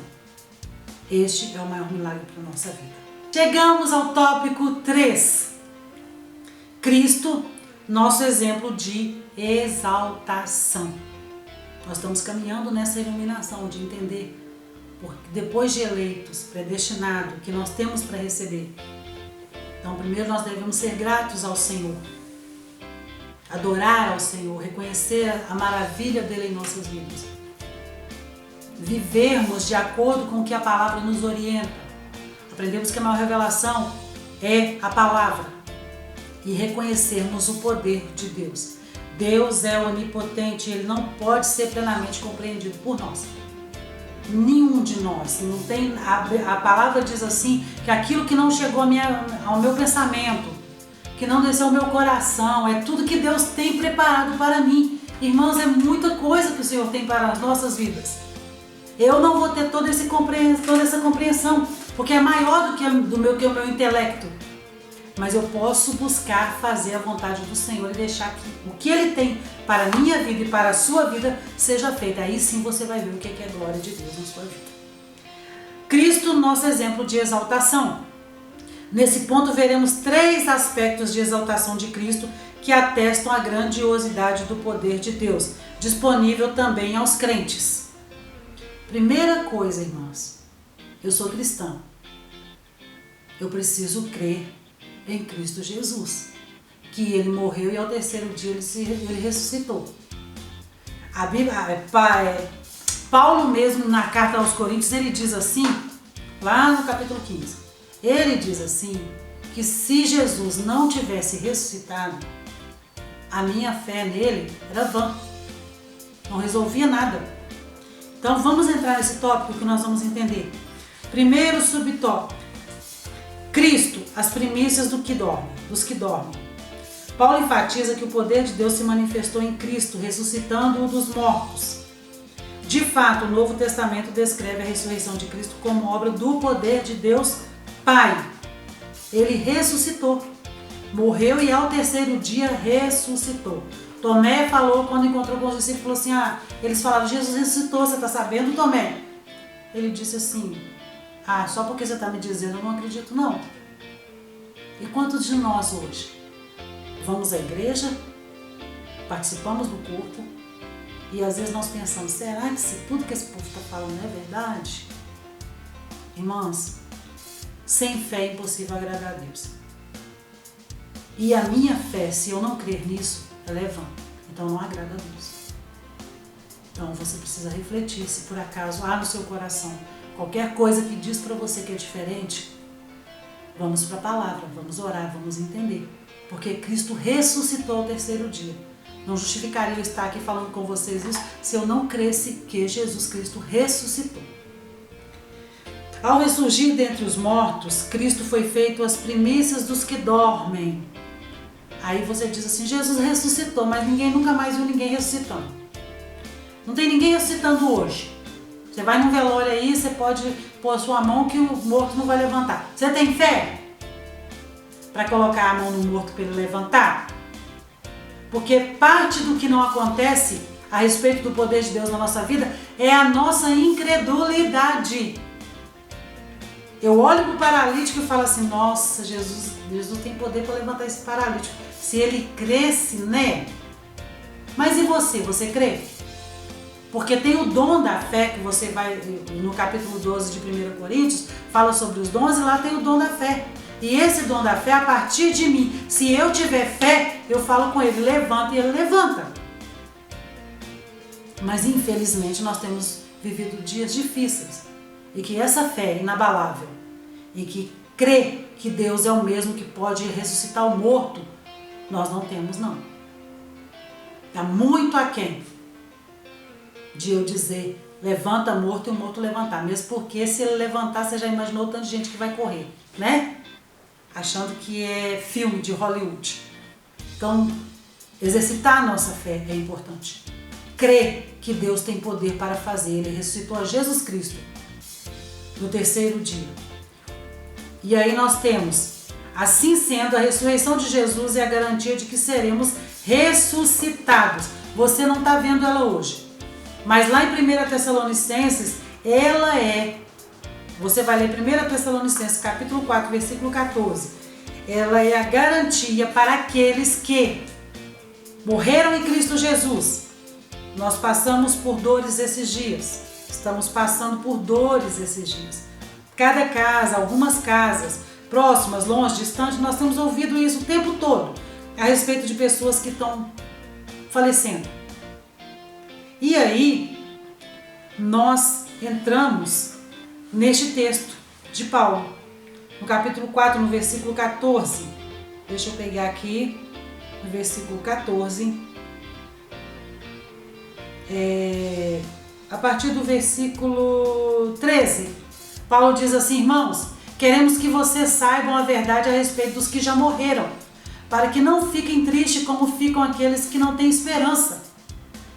Este é o maior milagre para a nossa vida. Chegamos ao tópico 3. Cristo, nosso exemplo de exaltação. Nós estamos caminhando nessa iluminação de entender, porque depois de eleitos, predestinados, que nós temos para receber. Então, primeiro nós devemos ser gratos ao Senhor, adorar ao Senhor, reconhecer a maravilha dele em nossas vidas. Vivermos de acordo com o que a palavra nos orienta. Aprendemos que a maior revelação é a palavra e reconhecermos o poder de Deus. Deus é onipotente, Ele não pode ser plenamente compreendido por nós. Nenhum de nós. Não tem, a palavra diz assim, que aquilo que não chegou ao meu pensamento, que não desceu ao meu coração, é tudo que Deus tem preparado para mim. Irmãos, é muita coisa que o Senhor tem para as nossas vidas. Eu não vou ter toda essa compreensão, porque é maior do que o meu intelecto. Mas eu posso buscar fazer a vontade do Senhor e deixar que o que Ele tem para a minha vida e para a sua vida seja feito. Aí sim você vai ver o que é a glória de Deus na sua vida. Cristo, nosso exemplo de exaltação. Nesse ponto veremos 3 aspectos de exaltação de Cristo que atestam a grandiosidade do poder de Deus, disponível também aos crentes. Primeira coisa, irmãos, eu sou cristã. Eu preciso crer em Cristo Jesus, que Ele morreu e ao terceiro dia Ele ressuscitou. A Bíblia, Paulo mesmo na carta aos Coríntios, ele diz assim, lá no capítulo 15, ele diz assim, que se Jesus não tivesse ressuscitado, a minha fé nele era vã, não resolvia nada. Então vamos entrar nesse tópico que nós vamos entender. Primeiro subtópico: Cristo, as primícias dos que dormem. Paulo enfatiza que o poder de Deus se manifestou em Cristo, ressuscitando-o dos mortos. De fato, o Novo Testamento descreve a ressurreição de Cristo como obra do poder de Deus Pai. Ele ressuscitou. Morreu e ao terceiro dia ressuscitou. Tomé falou, quando encontrou com os discípulos, falou assim, eles falavam, Jesus ressuscitou, você está sabendo, Tomé? Ele disse assim, só porque você está me dizendo, eu não acredito não. E quantos de nós hoje vamos à igreja, participamos do corpo, e às vezes nós pensamos, será que tudo que esse povo está falando é verdade? Irmãos, sem fé é impossível agradar a Deus. E a minha fé, se eu não crer nisso, ela é vã. Então não agrada a Deus. Então você precisa refletir se por acaso há no seu coração qualquer coisa que diz para você que é diferente. Vamos para a palavra, vamos orar, vamos entender. Porque Cristo ressuscitou ao terceiro dia. Não justificaria eu estar aqui falando com vocês isso se eu não cresse que Jesus Cristo ressuscitou. Ao ressurgir dentre os mortos, Cristo foi feito as primícias dos que dormem. Aí você diz assim, Jesus ressuscitou, mas ninguém nunca mais viu ninguém ressuscitando. Não tem ninguém ressuscitando hoje. Você vai num velório aí, você pode pôr a sua mão que o morto não vai levantar. Você tem fé para colocar a mão no morto para ele levantar? Porque parte do que não acontece a respeito do poder de Deus na nossa vida é a nossa incredulidade. Eu olho para o paralítico e falo assim, nossa, Jesus tem poder para levantar esse paralítico. Se ele cresce, né? Mas e você? Você crê? Porque tem o dom da fé, que você vai, no capítulo 12 de 1 Coríntios, fala sobre os dons e lá tem o dom da fé. E esse dom da fé, a partir de mim, se eu tiver fé, eu falo com ele, levanta, e ele levanta. Mas infelizmente nós temos vivido dias difíceis. E que essa fé inabalável, e que crê que Deus é o mesmo que pode ressuscitar o morto, nós não temos não. Está muito aquém de eu dizer, levanta morto e o morto levantar. Mesmo porque se ele levantar, você já imaginou tanta gente que vai correr, né? Achando que é filme de Hollywood. Então, exercitar a nossa fé é importante. Crer que Deus tem poder para fazer. Ele ressuscitou a Jesus Cristo no terceiro dia. E aí nós temos, assim sendo, a ressurreição de Jesus é a garantia de que seremos ressuscitados. Você não está vendo ela hoje. Mas lá em 1 Tessalonicenses, ela é, você vai ler 1 Tessalonicenses capítulo 4, versículo 14. Ela é a garantia para aqueles que morreram em Cristo Jesus. Nós passamos por dores esses dias. Estamos passando por dores esses dias. Cada casa, algumas casas, próximas, longe, distantes, nós temos ouvido isso o tempo todo a respeito de pessoas que estão falecendo. E aí, nós entramos neste texto de Paulo, no capítulo 4, no versículo 14. Deixa eu pegar aqui, no versículo 14. A partir do versículo 13, Paulo diz assim, irmãos, queremos que vocês saibam a verdade a respeito dos que já morreram, para que não fiquem tristes como ficam aqueles que não têm esperança.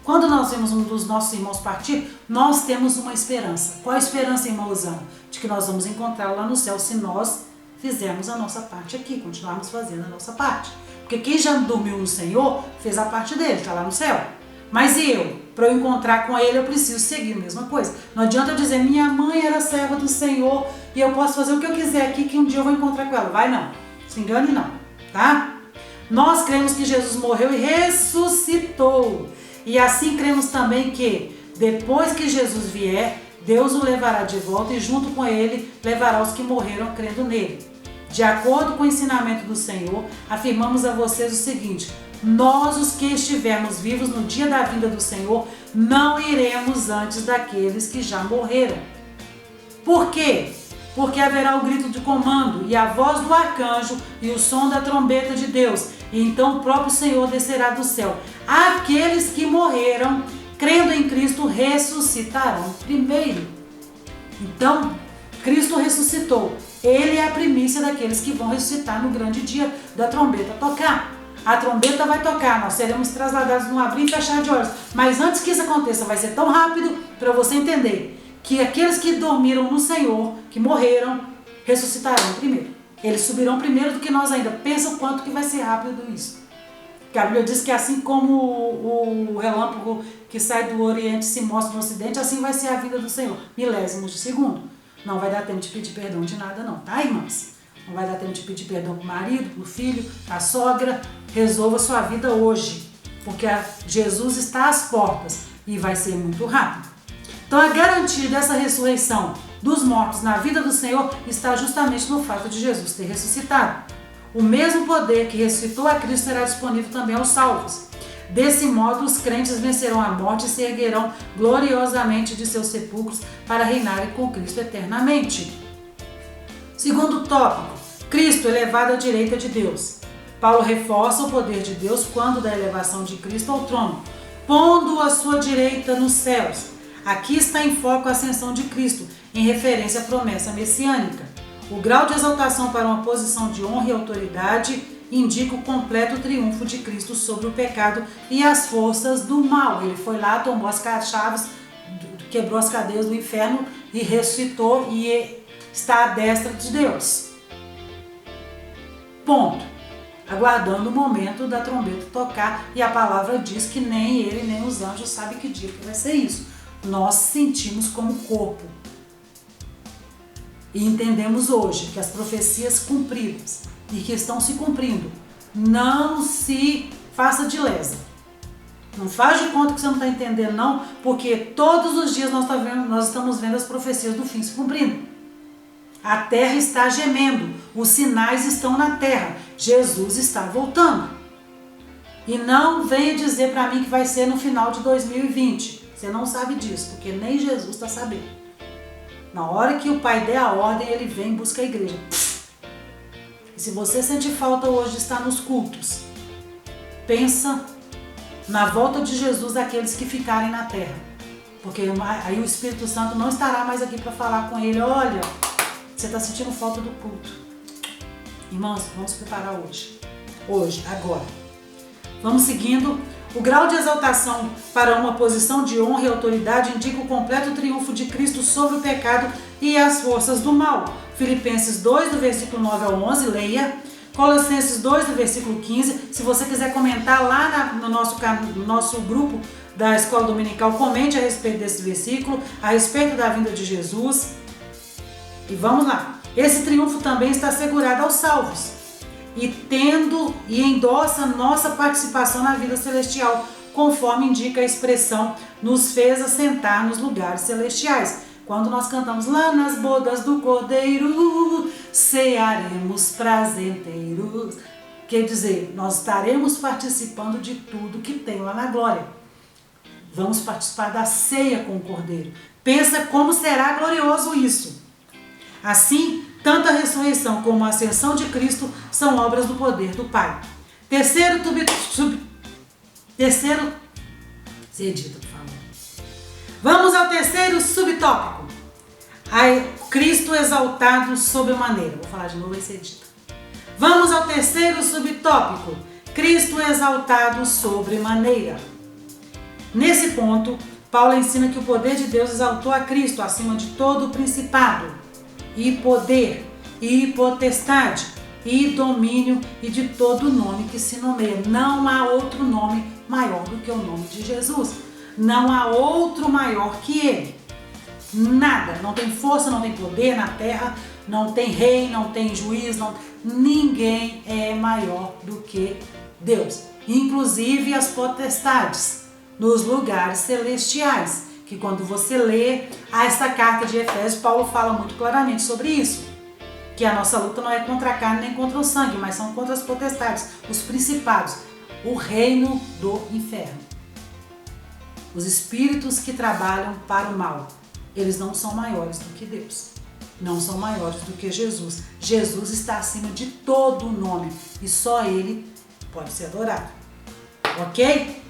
Quando nós vemos um dos nossos irmãos partir, nós temos uma esperança. Qual a esperança, irmãozão? De que nós vamos encontrá-lo lá no céu se nós fizermos a nossa parte aqui, continuarmos fazendo a nossa parte. Porque quem já dormiu no Senhor, fez a parte dele, está lá no céu. Mas e eu? Para eu encontrar com ele, eu preciso seguir a mesma coisa. Não adianta eu dizer, minha mãe era serva do Senhor e eu posso fazer o que eu quiser aqui, que um dia eu vou encontrar com ela. Vai não, se engane não, tá? Nós cremos que Jesus morreu e ressuscitou. E assim cremos também que, depois que Jesus vier, Deus o levará de volta e junto com ele levará os que morreram crendo nele. De acordo com o ensinamento do Senhor, afirmamos a vocês o seguinte, nós os que estivermos vivos no dia da vinda do Senhor, não iremos antes daqueles que já morreram. Por quê? Porque haverá o grito de comando e a voz do arcanjo e o som da trombeta de Deus. E então o próprio Senhor descerá do céu. Aqueles que morreram, crendo em Cristo, ressuscitarão primeiro. Então, Cristo ressuscitou. Ele é a primícia daqueles que vão ressuscitar no grande dia da trombeta tocar. A trombeta vai tocar, nós seremos trasladados num abrir e fechar de olhos. Mas antes que isso aconteça, vai ser tão rápido para você entender que aqueles que dormiram no Senhor, que morreram, ressuscitarão primeiro. Eles subirão primeiro do que nós ainda. Pensa o quanto que vai ser rápido isso. Porque a Bíblia diz que assim como o relâmpago que sai do Oriente se mostra no Ocidente, assim vai ser a vida do Senhor. Milésimos de segundo. Não vai dar tempo de pedir perdão de nada não, tá, irmãs? Não vai dar tempo de pedir perdão pro marido, pro filho, pra sogra. Resolva sua vida hoje. Porque Jesus está às portas e vai ser muito rápido. Então a garantia dessa ressurreição dos mortos na vida do Senhor está justamente no fato de Jesus ter ressuscitado. O mesmo poder que ressuscitou a Cristo será disponível também aos salvos. Desse modo, os crentes vencerão a morte e se erguerão gloriosamente de seus sepulcros para reinarem com Cristo eternamente. Segundo tópico, Cristo elevado à direita de Deus. Paulo reforça o poder de Deus quando da elevação de Cristo ao trono, pondo-o à sua direita nos céus. Aqui está em foco a ascensão de Cristo, em referência à promessa messiânica. O grau de exaltação para uma posição de honra e autoridade indica o completo triunfo de Cristo sobre o pecado e as forças do mal. Ele foi lá, tomou as chaves, quebrou as cadeias do inferno e ressuscitou e está à destra de Deus. Ponto. Aguardando o momento da trombeta tocar, e a palavra diz que nem ele nem os anjos sabem que dia que vai ser isso. Nós sentimos como corpo. E entendemos hoje que as profecias cumpridas e que estão se cumprindo, não se faça de lesa. Não faz de conta que você não está entendendo, não, porque todos os dias nós estamos vendo as profecias do fim se cumprindo. A terra está gemendo, os sinais estão na terra, Jesus está voltando. E não venha dizer para mim que vai ser no final de 2020. Você não sabe disso, porque nem Jesus está sabendo. Na hora que o Pai der a ordem, ele vem e busca a igreja. E se você sente falta hoje de estar nos cultos, pensa na volta de Jesus daqueles que ficarem na terra. Porque aí o Espírito Santo não estará mais aqui para falar com ele. Olha, você está sentindo falta do culto. Irmãos, vamos se preparar hoje. Hoje, agora. Vamos seguindo. O grau de exaltação para uma posição de honra e autoridade indica o completo triunfo de Cristo sobre o pecado e as forças do mal. Filipenses 2, do versículo 9 ao 11, leia. Colossenses 2, do versículo 15. Se você quiser comentar lá no nosso grupo da Escola Dominical, comente a respeito desse versículo, a respeito da vinda de Jesus. E vamos lá. Esse triunfo também está assegurado aos salvos. E endossa nossa participação na vida celestial, conforme indica a expressão, nos fez assentar nos lugares celestiais. Quando nós cantamos lá nas bodas do Cordeiro, cearemos prazenteiros. Quer dizer, nós estaremos participando de tudo que tem lá na glória. Vamos participar da ceia com o Cordeiro. Pensa como será glorioso isso. Assim, tanto a ressurreição como a ascensão de Cristo são obras do poder do Pai. Terceiro, se edita, por favor. Vamos ao terceiro subtópico. Cristo exaltado sobremaneira. Vou falar de novo, aí se edita. Vamos ao terceiro subtópico. Cristo exaltado sobremaneira. Nesse ponto, Paulo ensina que o poder de Deus exaltou a Cristo acima de todo o principado, e poder, e potestade, e domínio, e de todo nome que se nomeia. Não há outro nome maior do que o nome de Jesus. Não há outro maior que ele. Nada, não tem força, não tem poder na terra, não tem rei, não tem juiz, ninguém é maior do que Deus. Inclusive as potestades nos lugares celestiais. Que quando você lê esta carta de Efésios, Paulo fala muito claramente sobre isso. Que a nossa luta não é contra a carne nem contra o sangue, mas são contra as potestades, os principados, o reino do inferno. Os espíritos que trabalham para o mal, eles não são maiores do que Deus. Não são maiores do que Jesus. Jesus está acima de todo nome e só ele pode ser adorado. Ok?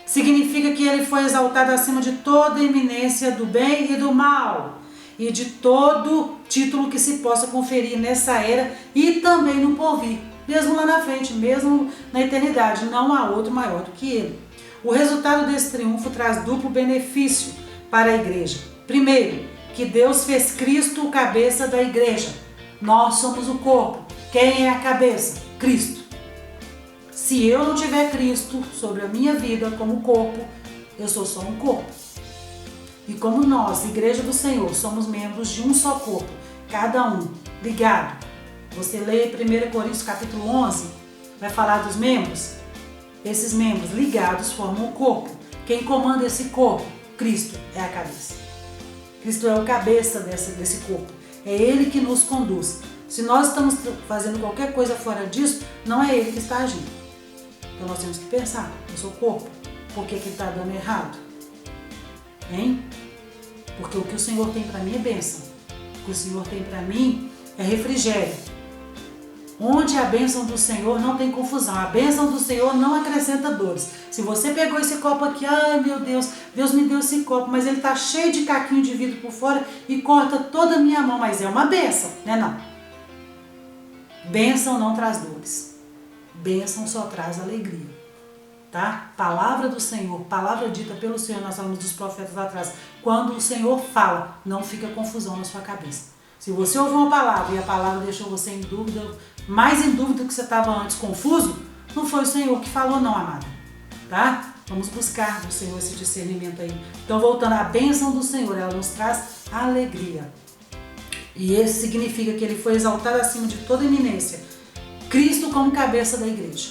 Significa que ele foi exaltado acima de toda eminência do bem e do mal, e de todo título que se possa conferir nessa era e também no porvir, mesmo lá na frente, mesmo na eternidade. Não há outro maior do que ele. O resultado desse triunfo traz duplo benefício para a igreja. Primeiro, que Deus fez Cristo o cabeça da igreja. Nós somos o corpo. Quem é a cabeça? Cristo. Se eu não tiver Cristo sobre a minha vida como corpo, eu sou só um corpo. E como nós, Igreja do Senhor, somos membros de um só corpo, cada um ligado. Você lê 1 Coríntios capítulo 11, vai falar dos membros. Esses membros ligados formam o corpo. Quem comanda esse corpo? Cristo é a cabeça. Cristo é o cabeça desse corpo. É Ele que nos conduz. Se nós estamos fazendo qualquer coisa fora disso, não é Ele que está agindo. Então nós temos que pensar, eu sou corpo, por que Ele está dando errado? Hein? Porque o que o Senhor tem para mim é bênção. O que o Senhor tem para mim é refrigério. Onde a bênção do Senhor não tem confusão. A bênção do Senhor não acrescenta dores. Se você pegou esse copo aqui, ai meu Deus, Deus me deu esse copo, mas ele está cheio de caquinho de vidro por fora e corta toda a minha mão, mas é uma bênção, né não? Bênção não traz dores. Bênção só traz alegria. Tá? Palavra do Senhor, palavra dita pelo Senhor, nós falamos dos profetas lá atrás. Quando o Senhor fala, não fica confusão na sua cabeça. Se você ouviu uma palavra e a palavra deixou você em dúvida, mais em dúvida do que você estava antes, confuso, não foi o Senhor que falou não, amada. Tá? Vamos buscar do Senhor esse discernimento aí. Então, voltando, a bênção do Senhor, ela nos traz alegria. E esse significa que Ele foi exaltado acima de toda eminência. Cristo como cabeça da igreja.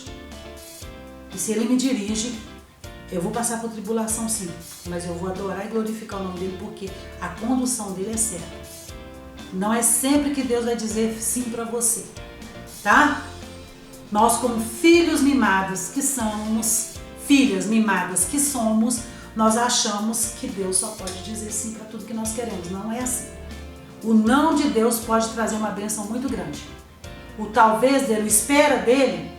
E se Ele me dirige, eu vou passar por tribulação sim, mas eu vou adorar e glorificar o nome dEle, porque a condução dEle é certa. Não é sempre que Deus vai dizer sim para você, tá? Nós, como filhos mimados que somos, filhas mimadas que somos, nós achamos que Deus só pode dizer sim para tudo que nós queremos. Não é assim. O não de Deus pode trazer uma bênção muito grande. O talvez dele, o espera dele,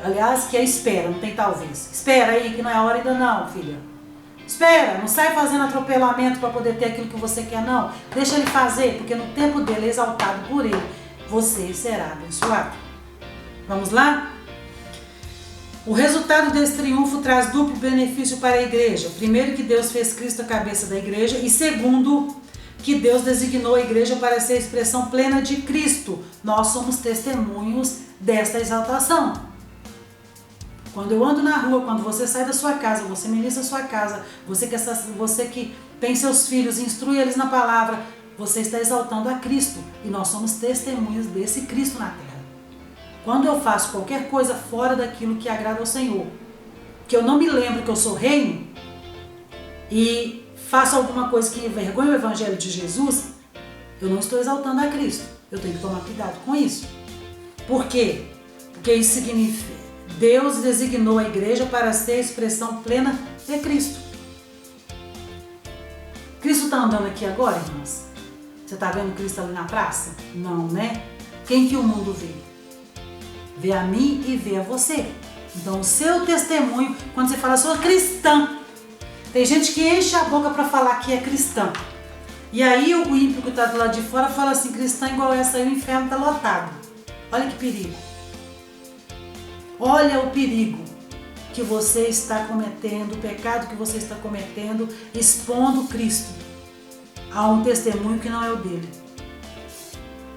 aliás, que é espera, não tem talvez. Espera aí, que não é a hora ainda não, filha. Espera, não sai fazendo atropelamento para poder ter aquilo que você quer, não. Deixa ele fazer, porque no tempo dele, exaltado por ele, você será abençoado. Vamos lá? O resultado desse triunfo traz duplo benefício para a igreja. Primeiro, que Deus fez Cristo a cabeça da igreja. E segundo, que Deus designou a igreja para ser a expressão plena de Cristo. Nós somos testemunhos desta exaltação. Quando eu ando na rua, quando você sai da sua casa, você ministra a sua casa, você que tem seus filhos, instrui eles na palavra, você está exaltando a Cristo. E nós somos testemunhos desse Cristo na terra. Quando eu faço qualquer coisa fora daquilo que agrada ao Senhor, que eu não me lembro que eu sou reino, e faço alguma coisa que envergonha o Evangelho de Jesus, eu não estou exaltando a Cristo. Eu tenho que tomar cuidado com isso. Por quê? Porque isso significa Deus designou a igreja para ser a expressão plena de Cristo. Cristo está andando aqui agora, irmãs? Você está vendo Cristo ali na praça? Não, né? Quem que o mundo vê? Vê a mim e vê a você. Então, o seu testemunho, quando você fala, sou cristã, tem gente que enche a boca para falar que é cristã. E aí o ímpio que está do lado de fora fala assim, cristã igual essa aí, o inferno está lotado. Olha que perigo. Olha o perigo que você está cometendo, o pecado que você está cometendo, expondo Cristo a um testemunho que não é o dele.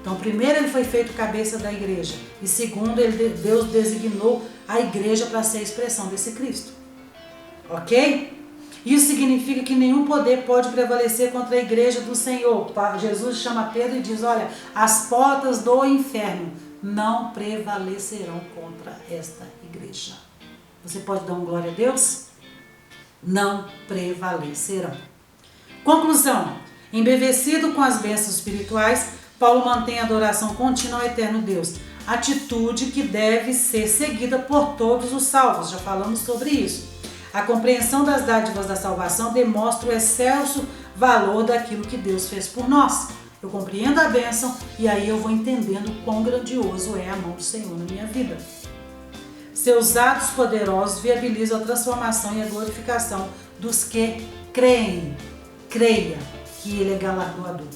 Então, primeiro, ele foi feito cabeça da igreja. E segundo, Deus designou a igreja para ser a expressão desse Cristo. Ok? Isso significa que nenhum poder pode prevalecer contra a igreja do Senhor. Jesus chama Pedro e diz, olha, as portas do inferno não prevalecerão contra esta igreja. Você pode dar um glória a Deus? Não prevalecerão. Conclusão. Embevecido com as bênçãos espirituais, Paulo mantém a adoração contínua ao eterno Deus. Atitude que deve ser seguida por todos os salvos. Já falamos sobre isso. A compreensão das dádivas da salvação demonstra o excelso valor daquilo que Deus fez por nós. Eu compreendo a bênção e aí eu vou entendendo quão grandioso é a mão do Senhor na minha vida. Seus atos poderosos viabilizam a transformação e a glorificação dos que creem. Creia que Ele é galardoador.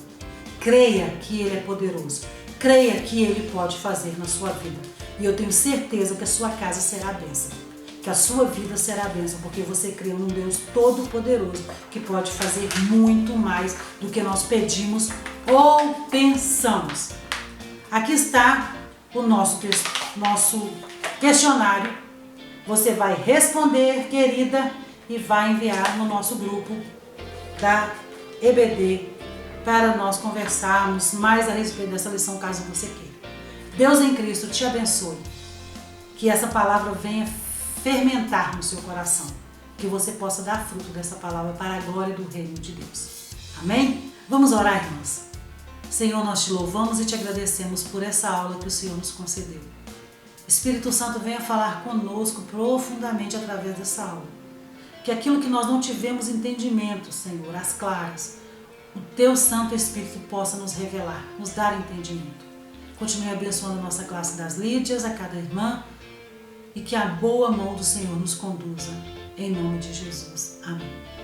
Creia que Ele é poderoso. Creia que Ele pode fazer na sua vida. E eu tenho certeza que a sua casa será a bênção. Que a sua vida será a bênção, porque você crê num Deus todo-poderoso que pode fazer muito mais do que nós pedimos ou pensamos. Aqui está o nosso questionário. Você vai responder, querida, e vai enviar no nosso grupo da EBD para nós conversarmos mais a respeito dessa lição, caso você queira. Deus em Cristo te abençoe. Que essa palavra venha fermentar no seu coração. Que você possa dar fruto dessa palavra para a glória do reino de Deus. Amém? Vamos orar, irmãos. Senhor, nós te louvamos e te agradecemos por essa aula que o Senhor nos concedeu. Espírito Santo, venha falar conosco profundamente através dessa aula. Que aquilo que nós não tivemos entendimento, Senhor, às claras, o Teu Santo Espírito possa nos revelar, nos dar entendimento. Continue abençoando a nossa classe das Lídias, a cada irmã, e que a boa mão do Senhor nos conduza. Em nome de Jesus. Amém.